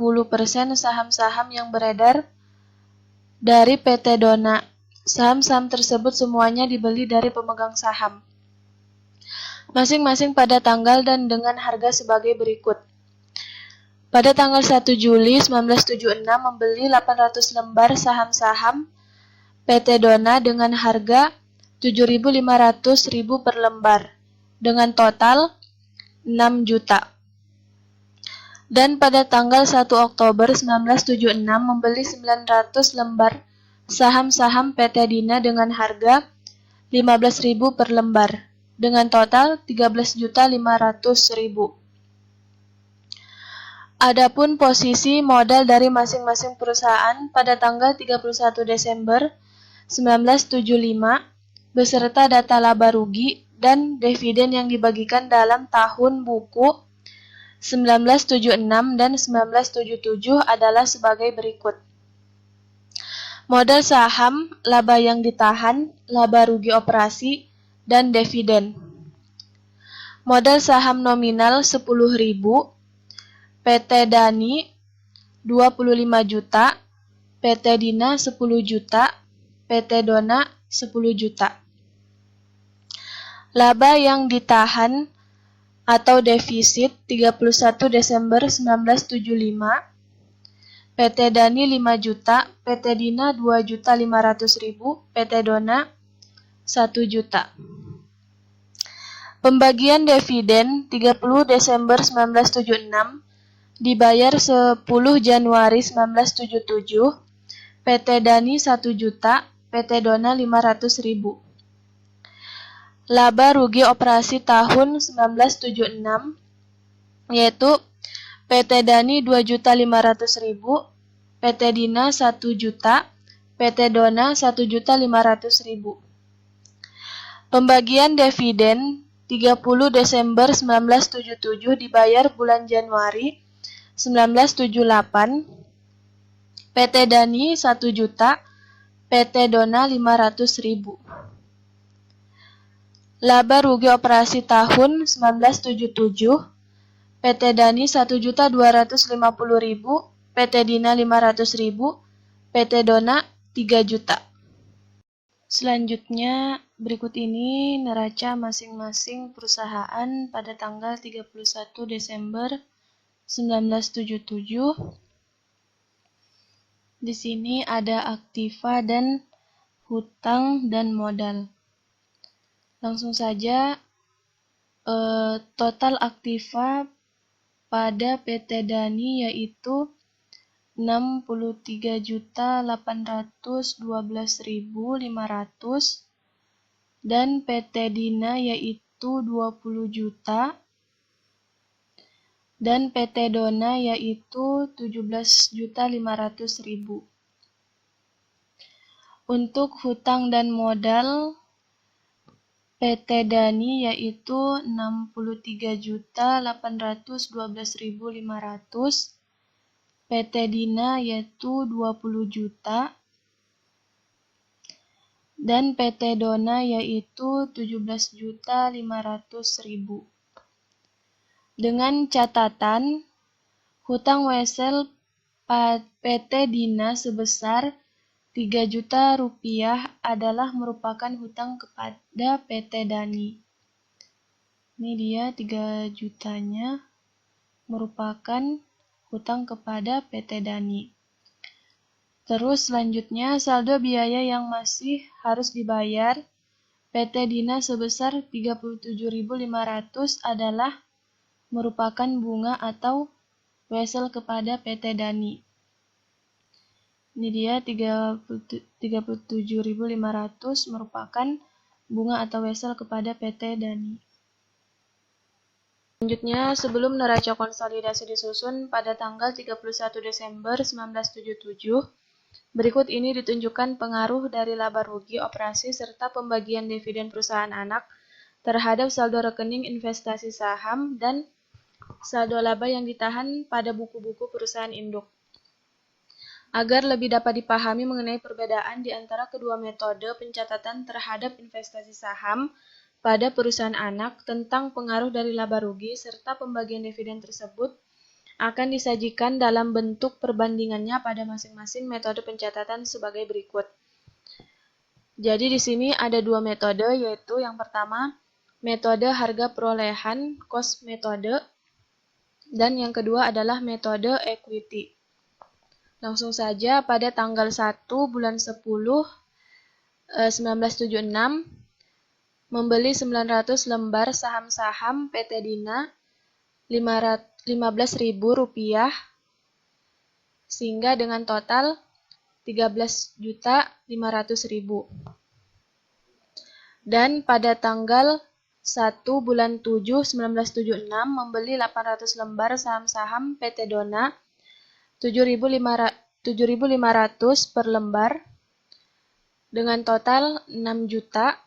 saham-saham yang beredar dari PT Dona. Saham-saham tersebut semuanya dibeli dari pemegang saham, masing-masing pada tanggal dan dengan harga sebagai berikut. Pada tanggal 1 Juli 1976 membeli 800 lembar saham-saham PT Dona dengan harga 7.500.000 per lembar, dengan total 6 juta. Dan pada tanggal 1 Oktober 1976 membeli 900 lembar saham-saham PT Dina dengan harga 15.000 per lembar, dengan total 13.500.000. Adapun posisi modal dari masing-masing perusahaan pada tanggal 31 Desember 1975 beserta data laba rugi dan dividen yang dibagikan dalam tahun buku 1976 dan 1977 adalah sebagai berikut. Modal saham, laba yang ditahan, laba rugi operasi, dan dividen. Modal saham nominal 10.000, PT Dani 25 juta, PT Dina 10 juta, PT Dona 10 juta. Laba yang ditahan atau defisit 31 Desember 1975, PT Dani 5 juta, PT Dina 2.500.000, PT Dona 1 juta. Pembagian dividen 30 Desember 1976 dibayar 10 Januari 1977, PT Dani 1 juta, PT Dona 500.000. Laba rugi operasi tahun 1976 yaitu PT Dani 2.500.000, PT Dina 1 juta, PT Dona 1.500.000. Pembagian dividen 30 Desember 1977 dibayar bulan Januari 1978, PT Dani 1 juta, PT Dona 500.000. Laba rugi operasi tahun 1977, PT Dani 1.250.000, PT Dina 500.000, PT Dona 3 juta. Selanjutnya, berikut ini neraca masing-masing perusahaan pada tanggal 31 Desember 1977. Di sini ada aktiva dan hutang dan modal. Langsung saja, total aktiva pada PT Dani yaitu 63.812.500 dan PT Dina yaitu 20 juta dan PT Dona yaitu 17.500.000. Untuk hutang dan modal PT Dani yaitu 63.812.500, PT Dina yaitu 20 juta, dan PT Dona yaitu 17.500.000. Dengan catatan, hutang wesel PT Dina sebesar 3 juta rupiah adalah merupakan hutang kepada PT Dani. Ini dia 3 jutanya merupakan hutang kepada PT Dani. Terus selanjutnya saldo biaya yang masih harus dibayar PT Dina sebesar 37.500 adalah merupakan bunga atau wesel kepada PT Dani. Ini dia 37.500 merupakan bunga atau wesel kepada PT Dani. Selanjutnya, sebelum neraca konsolidasi disusun pada tanggal 31 Desember 1977, berikut ini ditunjukkan pengaruh dari laba rugi operasi serta pembagian dividen perusahaan anak terhadap saldo rekening investasi saham dan saldo laba yang ditahan pada buku-buku perusahaan induk. Agar lebih dapat dipahami mengenai perbedaan di antara kedua metode pencatatan terhadap investasi saham pada perusahaan anak tentang pengaruh dari laba rugi serta pembagian dividen tersebut akan disajikan dalam bentuk perbandingannya pada masing-masing metode pencatatan sebagai berikut. Jadi di sini ada dua metode, yaitu yang pertama metode harga perolehan cost metode dan yang kedua adalah metode equity. Langsung saja pada tanggal 1 bulan 10 1976 membeli 900 lembar saham-saham PT Dina Rp15.000 sehingga dengan total Rp13.500.000. Dan pada tanggal 1 bulan 7 1976 membeli 800 lembar saham-saham PT Dona Rp7.500 per lembar dengan total Rp6 juta.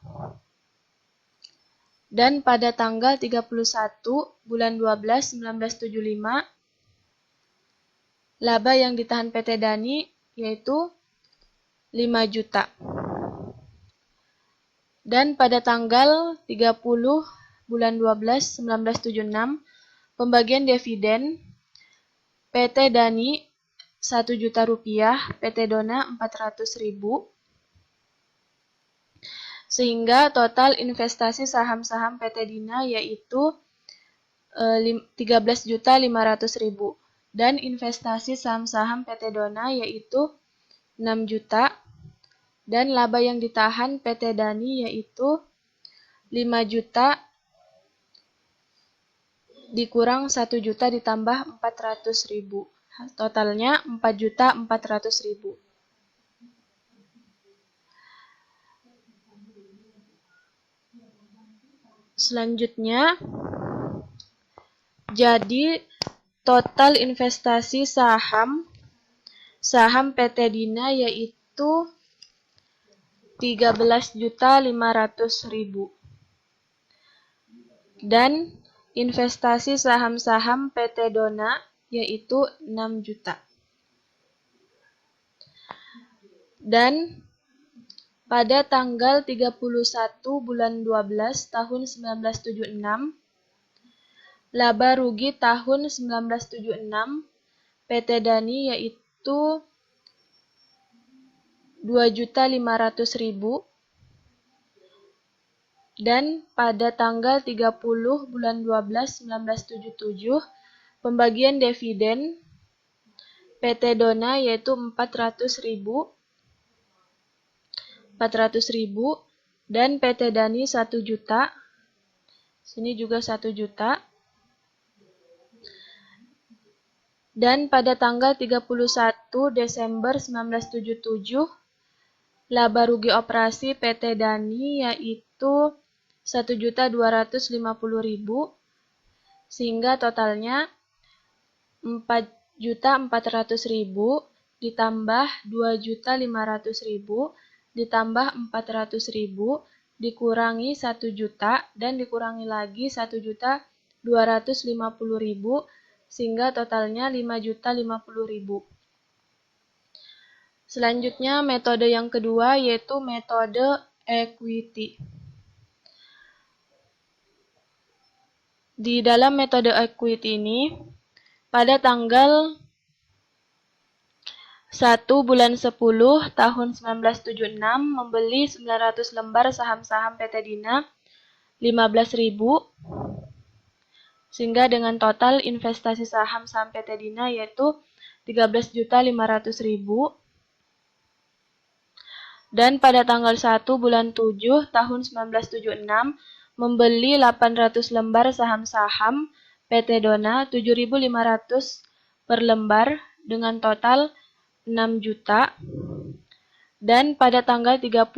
Dan pada tanggal 31 bulan 12 1975 laba yang ditahan PT Dani yaitu 5 juta. Dan pada tanggal 30 bulan 12 1976 pembagian dividen PT Dani 1 juta rupiah, PT Dona 400.000. Sehingga total investasi saham-saham PT Dina yaitu 13.500.000 dan investasi saham-saham PT Dona yaitu 6 juta dan laba yang ditahan PT Dani yaitu 5 juta dikurang 1 juta ditambah 400.000. Totalnya 4.400.000. Selanjutnya, jadi total investasi saham PT Dina yaitu 13.500.000 dan investasi saham-saham PT Dona yaitu 6 juta. Dan pada tanggal 31 bulan 12 tahun 1976, laba rugi tahun 1976 PT Dani yaitu 2.500.000 dan pada tanggal 30 bulan 12 1977 pembagian dividen PT Dona yaitu 400.000 dan PT Dani 1 juta. Sini juga 1 juta. Dan pada tanggal 31 Desember 1977 laba rugi operasi PT Dani yaitu 1.250.000 sehingga totalnya 4.400.000 ditambah 2.500.000 ditambah 400.000 dikurangi 1 juta dan dikurangi lagi 1.250.000 sehingga totalnya 5.050.000. Selanjutnya metode yang kedua yaitu metode equity. Di dalam metode equity ini pada tanggal 1 bulan 10 tahun 1976 membeli 900 lembar saham-saham PT Dina 15.000 sehingga dengan total investasi saham-saham PT Dina yaitu 13.500.000 dan pada tanggal 1 bulan 7 tahun 1976 membeli 800 lembar saham-saham PT Dona 7.500 per lembar dengan total 6 juta dan pada tanggal 30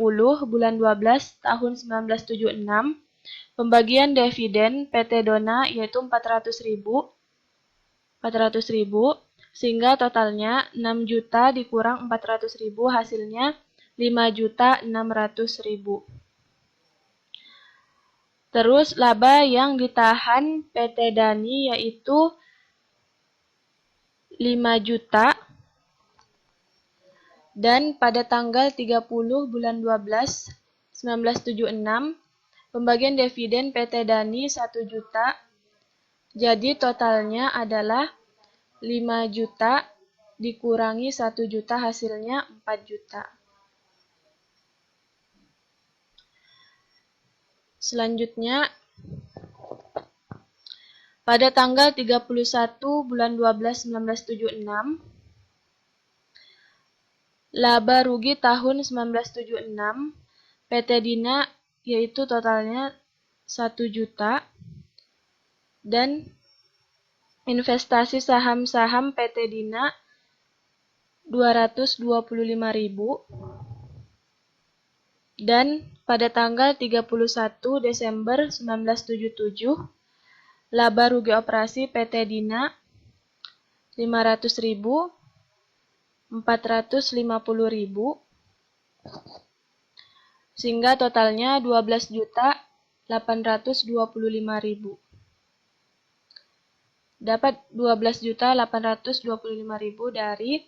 bulan 12 tahun 1976 pembagian dividen PT Dona yaitu 400.000 sehingga totalnya 6 juta dikurang 400.000 hasilnya 5.600.000. Terus laba yang ditahan PT Dani yaitu 5 juta dan pada tanggal 30 bulan 12 1976 pembagian dividen PT Dani 1 juta. Jadi totalnya adalah 5 juta dikurangi 1 juta hasilnya 4 juta. Selanjutnya pada tanggal 31 bulan 12 1976 laba rugi tahun 1976 PT Dina yaitu totalnya 1 juta dan investasi saham-saham PT Dina 225.000 dan pada tanggal 31 Desember 1977 laba rugi operasi PT Dina 500.000 450.000 sehingga totalnya 12.825.000. Dapat 12.825.000 dari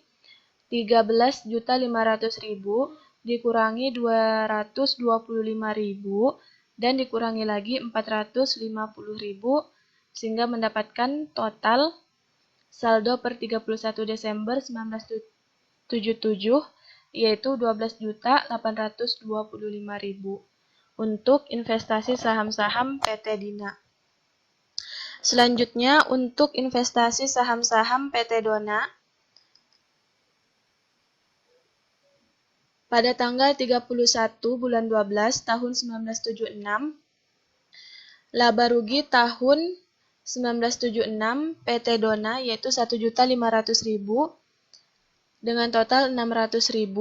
13.500.000 dikurangi 225.000 dan dikurangi lagi 450.000 sehingga mendapatkan total saldo per 31 Desember 1977 yaitu 12.825.000 untuk investasi saham-saham PT Dina. Selanjutnya untuk investasi saham-saham PT Dona pada tanggal 31 bulan 12 tahun 1976, laba rugi tahun 1976 PT Dona yaitu 1.500.000 dengan total 600.000,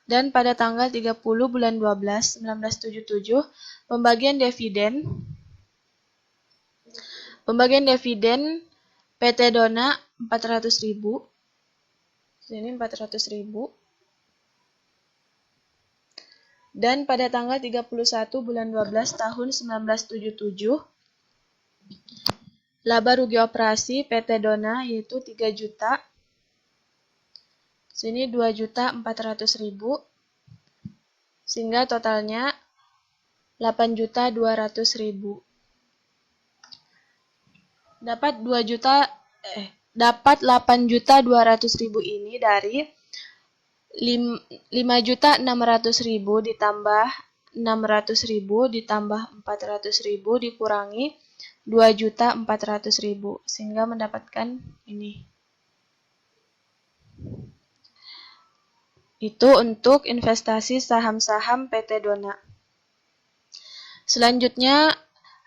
dan pada tanggal 30 bulan 12 1977 pembagian dividen PT Dona 400.000. Sini 400.000. Dan pada tanggal 31 bulan 12 tahun 1977, laba rugi operasi PT Dona yaitu 3 juta. Sini 2.400.000. Sehingga totalnya 8.200.000. Dapat 8.200.000 ini dari 5.600.000 ditambah 600.000 ditambah 400.000 dikurangi 2.400.000 sehingga mendapatkan ini. Itu untuk investasi saham-saham PT Dona. Selanjutnya,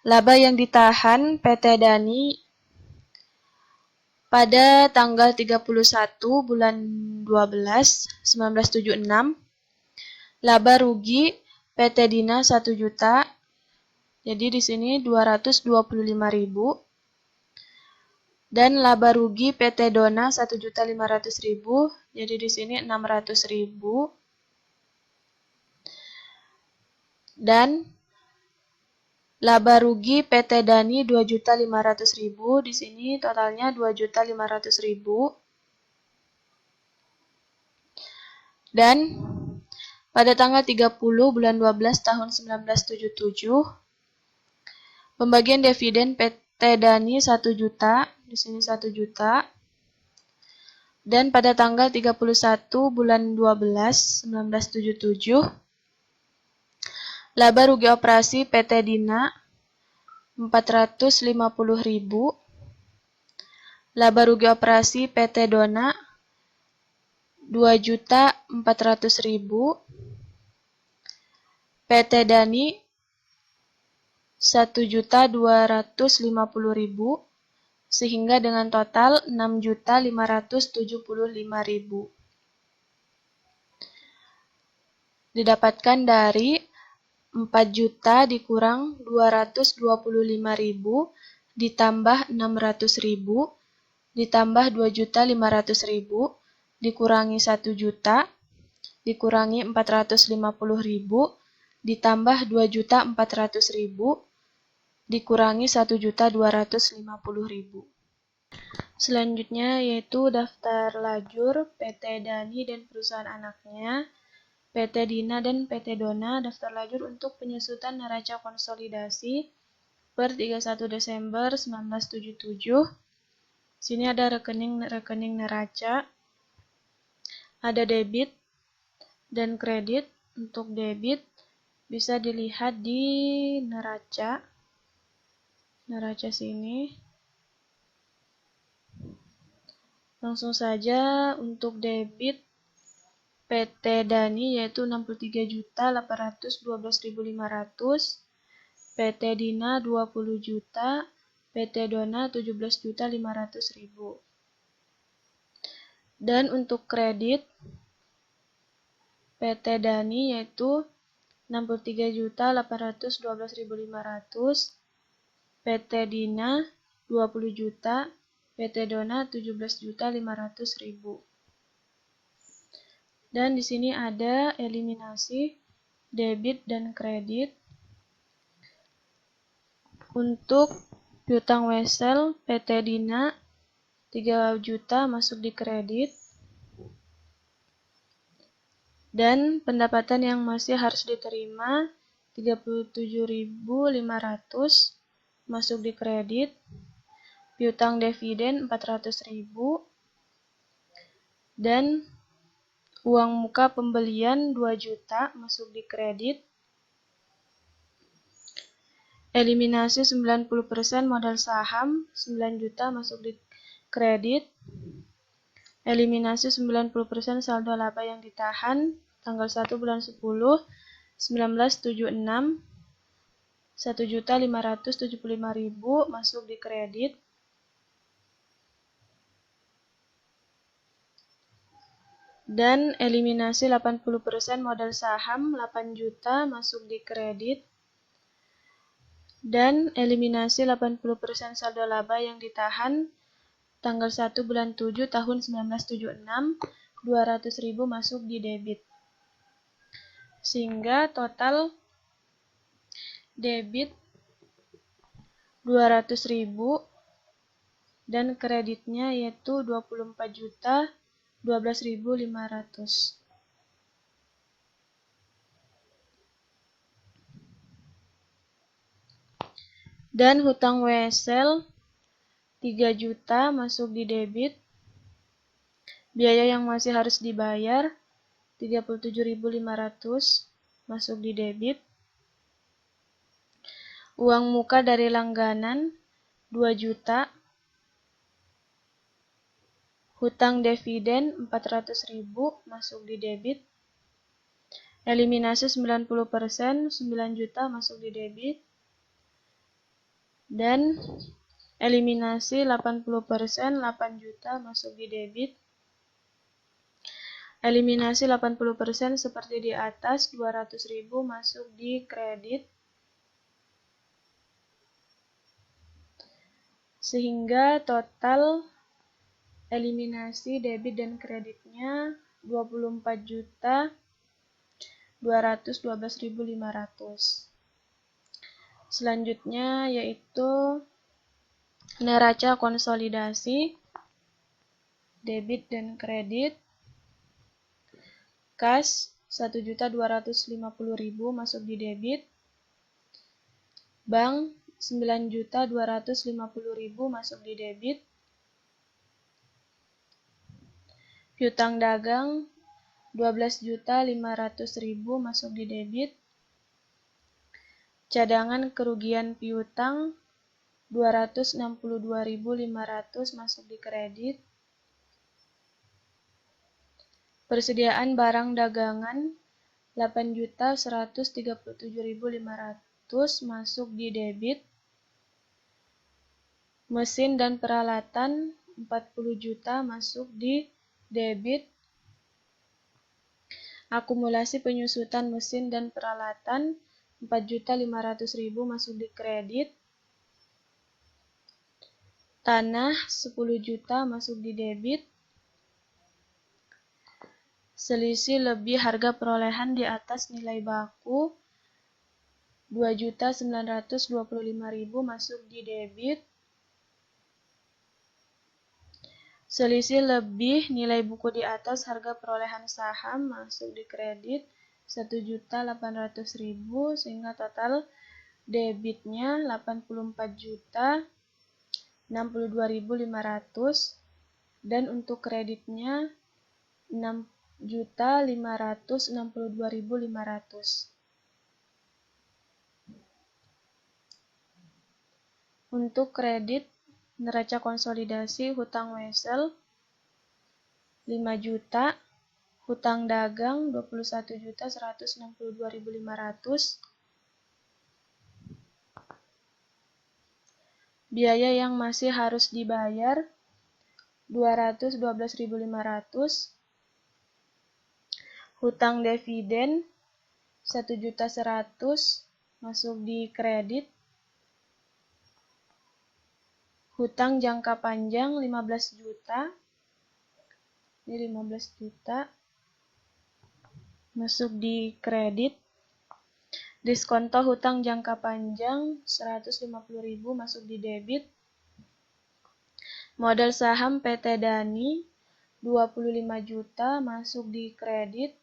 laba yang ditahan PT Dani pada tanggal 31 bulan 12 1976, laba rugi PT Dina 1 juta. Jadi di sini 225.000. Dan laba rugi PT Dona 1.500.000. Jadi di sini 600.000. Dan laba rugi PT Dani 2.500.000. Di sini totalnya 2.500.000. Dan pada tanggal 30 bulan 12 tahun 1977, pembagian dividen PT Dani 1 juta. Di sini 1 juta. Dan pada tanggal 31 bulan 12 1977, laba rugi operasi PT Dina 450.000. Laba rugi operasi PT Dona 2.400.000. PT Dani 1.250.000 sehingga dengan total 6.575.000. Didapatkan dari 4 juta dikurang 225.000 ditambah 600.000 ditambah 2.500.000 dikurangi 1 juta dikurangi 450.000 ditambah 2.400.000 dikurangi 1.250.000. Selanjutnya yaitu daftar lajur PT Dani dan perusahaan anaknya, PT Dina dan PT Dona, daftar lajur untuk penyusutan neraca konsolidasi per 31 Desember 1977. Sini ada rekening neraca, ada debit dan kredit. Untuk debit bisa dilihat di neraca sini. Langsung saja untuk debit PT Dani yaitu 63.812.500, PT Dina 20 juta, PT Dona 17.500.000. Dan untuk kredit PT Dani yaitu 63.812.500, PT Dina 20 juta, PT Dona 17.500.000. Dan di sini ada eliminasi debit dan kredit. Untuk piutang wesel PT Dina 3 juta masuk di kredit. Dan pendapatan yang masih harus diterima 37.500 masuk di kredit. piutang dividen 400.000, dan uang muka pembelian 2 juta masuk di kredit. Eliminasi 90% modal saham 9 juta masuk di kredit. Eliminasi 90% saldo laba yang ditahan tanggal 1 bulan 10 1976 1.575.000 masuk di kredit. Dan eliminasi 80% modal saham 8 juta masuk di kredit. Dan eliminasi 80% saldo laba yang ditahan tanggal 1 bulan 7 tahun 1976 200.000 masuk di debit. Sehingga total debit 200.000 dan kreditnya yaitu 24.012.500. Dan hutang WSL 3 juta masuk di debit. Biaya yang masih harus dibayar 37.500 masuk di debit. Uang muka dari langganan 2 juta. Hutang dividen 400.000 masuk di debit. Eliminasi 90% 9 juta masuk di debit. Dan eliminasi 80% 8 juta masuk di debit. Eliminasi 80% seperti di atas 200.000 masuk di kredit. Sehingga total eliminasi debit dan kreditnya 24.212.500. Selanjutnya yaitu neraca konsolidasi debit dan kredit. Kas 1.250.000 masuk di debit. Bank 9.250.000 masuk di debit. Piutang dagang 12.500.000 masuk di debit. Cadangan kerugian piutang 262.500 masuk di kredit. Persediaan barang dagangan 8.137.500 masuk di debit. Mesin dan peralatan 40 juta masuk di debit. Akumulasi penyusutan mesin dan peralatan 4.500.000 masuk di kredit. Tanah 10 juta masuk di debit. Selisih lebih harga perolehan di atas nilai baku 2.925.000 masuk di debit. Selisih lebih nilai buku di atas harga perolehan saham masuk di kredit 1.800.000 sehingga total debitnya 84.062.500 dan untuk kreditnya 6.562.500. Untuk kredit neraca konsolidasi hutang WSL 5 juta, hutang dagang 21.162.500. Biaya yang masih harus dibayar 212.500. Hutang dividen 1.100.000 masuk di kredit. Hutang jangka panjang 15 juta. Ini 15 juta masuk di kredit. Diskonto hutang jangka panjang 150.000 masuk di debit. Modal saham PT Dani 25 juta masuk di kredit.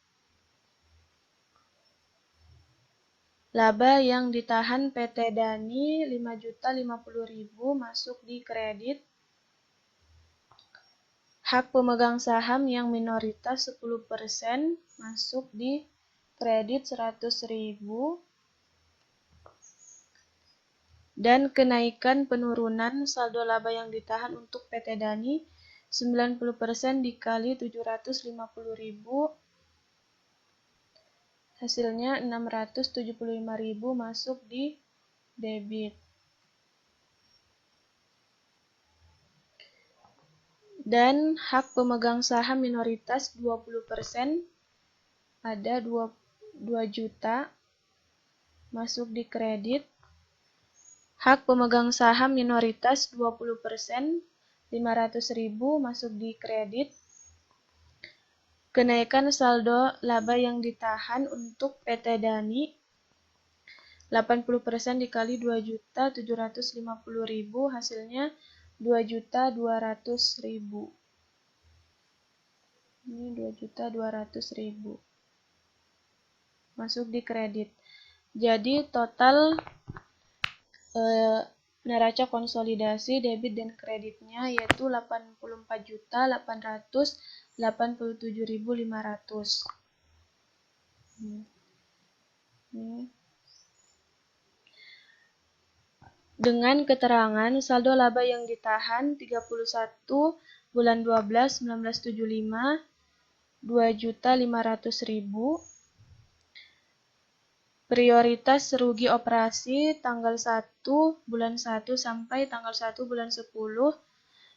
Laba yang ditahan PT Dani 5.050.000 masuk di kredit. Hak pemegang saham yang minoritas 10% masuk di kredit 100.000. Dan kenaikan penurunan saldo laba yang ditahan untuk PT Dani 90% dikali 750.000, hasilnya 675.000 masuk di debit. Dan hak pemegang saham minoritas 20% ada 2 juta masuk di kredit. Hak pemegang saham minoritas 20% 500.000 masuk di kredit. Kenaikan saldo laba yang ditahan untuk PT Dani 80% dikali 2.750.000, hasilnya 2.200.000. Ini 2.200.000 masuk di kredit. Jadi total neraca konsolidasi debit dan kreditnya yaitu 84.887.500. Dengan keterangan saldo laba yang ditahan 31 bulan 12 1975 2.500.000. Prioritas rugi operasi tanggal 1 bulan 1 sampai tanggal 1 bulan 10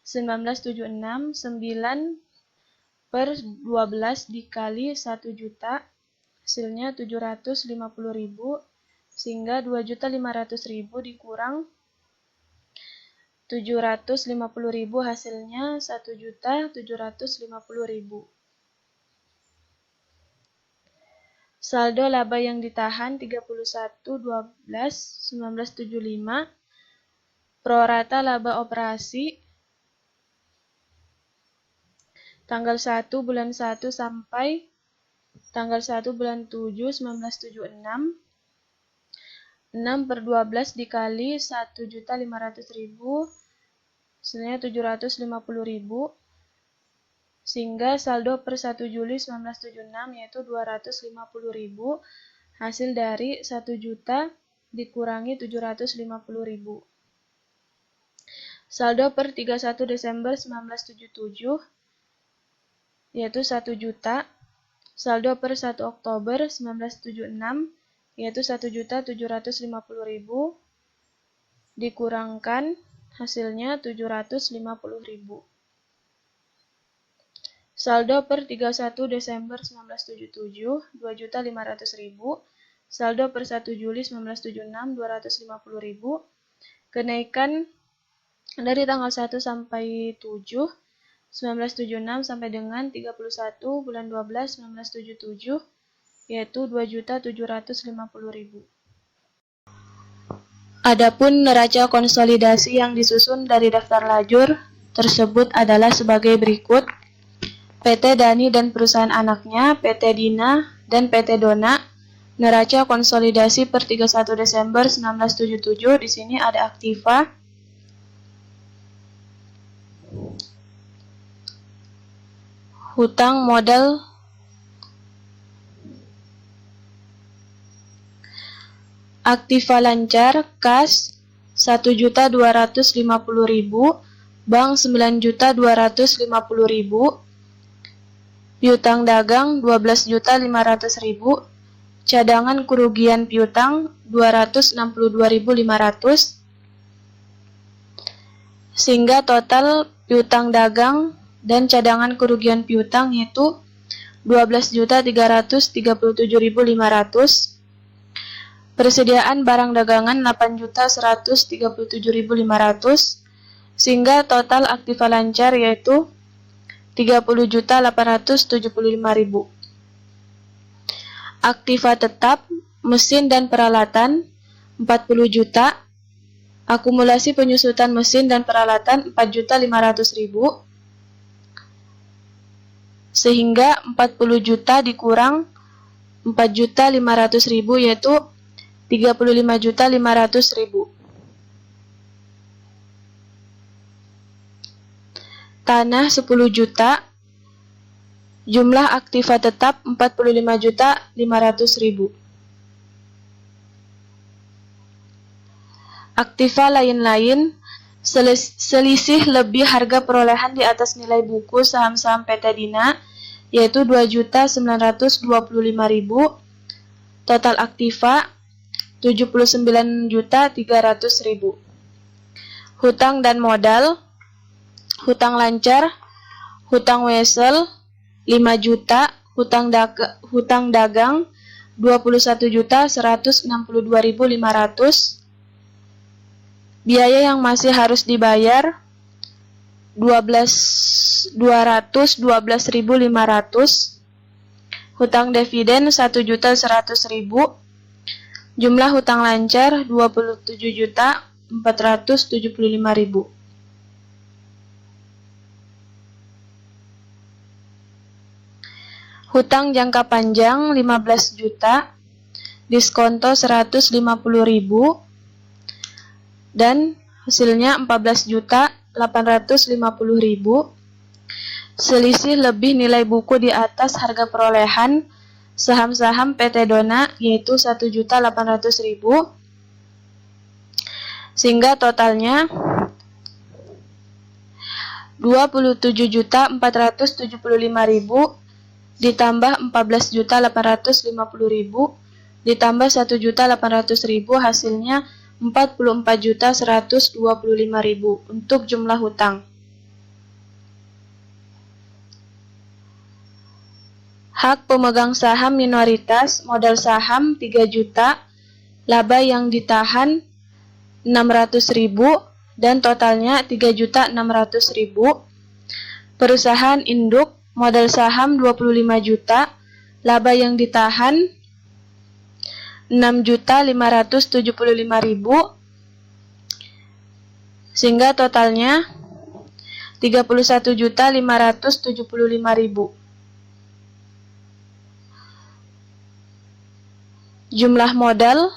1976 9/12 dikali 1 juta, hasilnya 750.000, sehingga 2.500.000 dikurang 750.000, hasilnya 1.750.000. Saldo laba yang ditahan 31/12/1975 prorata laba operasi tanggal 1 bulan 1 sampai tanggal 1 bulan 7 1976 6/12 dikali 1.500.000, hasilnya 750.000, sehingga saldo per 1 Juli 1976 yaitu 250.000, hasil dari 1 juta dikurangi 750.000. Saldo per 31 Desember 1977 yaitu 1 juta. Saldo per 1 Oktober 1976 yaitu 1.750.000 dikurangkan hasilnya 750.000. Saldo per 31 Desember 1977 2.500.000. Saldo per 1 Juli 1976 250.000. Kenaikan dari tanggal 1 sampai 7 1976 sampai dengan 31 bulan 12 1977 yaitu 2.750.000. Adapun neraca konsolidasi yang disusun dari daftar lajur tersebut adalah sebagai berikut. PT Dani dan perusahaan anaknya, PT Dina dan PT Dona, neraca konsolidasi per 31 Desember 1977. Di sini ada aktiva, hutang modal, aktiva lancar, kas 1.250.000, bank 9.250.000, piutang dagang 12.500.000, cadangan kerugian piutang 262.500, sehingga total piutang dagang dan cadangan kerugian piutang yaitu 12.337.500. Persediaan barang dagangan 8.137.500, sehingga total aktiva lancar yaitu 30.875.000. Aktiva tetap, mesin dan peralatan 40 juta, akumulasi penyusutan mesin dan peralatan 4.500.000, sehingga 40 juta dikurang 4.500.000 yaitu 35.500.000. Tanah 10 juta. Jumlah aktiva tetap 45.500.000. Aktiva lain-lain, selisih lebih harga perolehan di atas nilai buku saham-saham PT Dina, yaitu 2.925.000. Total aktiva 79.300.000. Hutang dan modal, hutang lancar, hutang wesel 5 juta, hutang dagang 21.162.500. Biaya yang masih harus dibayar 212.500. Hutang dividen 1.100.000. Jumlah hutang lancar 27.475.000. Hutang jangka panjang 15 juta, diskonto 150.000, dan hasilnya 14.850.000. Selisih lebih nilai buku di atas harga perolehan saham-saham PT Dona, yaitu 1.800.000, sehingga totalnya 27.475.000 ditambah 14.850.000 ditambah 1.800.000, hasilnya 44.125.000 untuk jumlah hutang. Hak pemegang saham minoritas, modal saham 3 juta, laba yang ditahan 600.000 dan totalnya 3.600.000. Perusahaan induk, modal saham 25 juta, laba yang ditahan 6.575.000, sehingga totalnya 31.575.000. Jumlah modal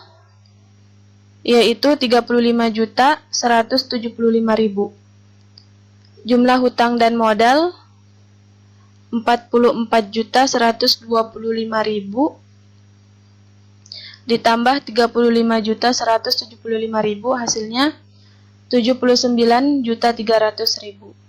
yaitu 35.175.000. Jumlah hutang dan modal 44.125.000 ditambah 35.175.000, hasilnya 79.300.000.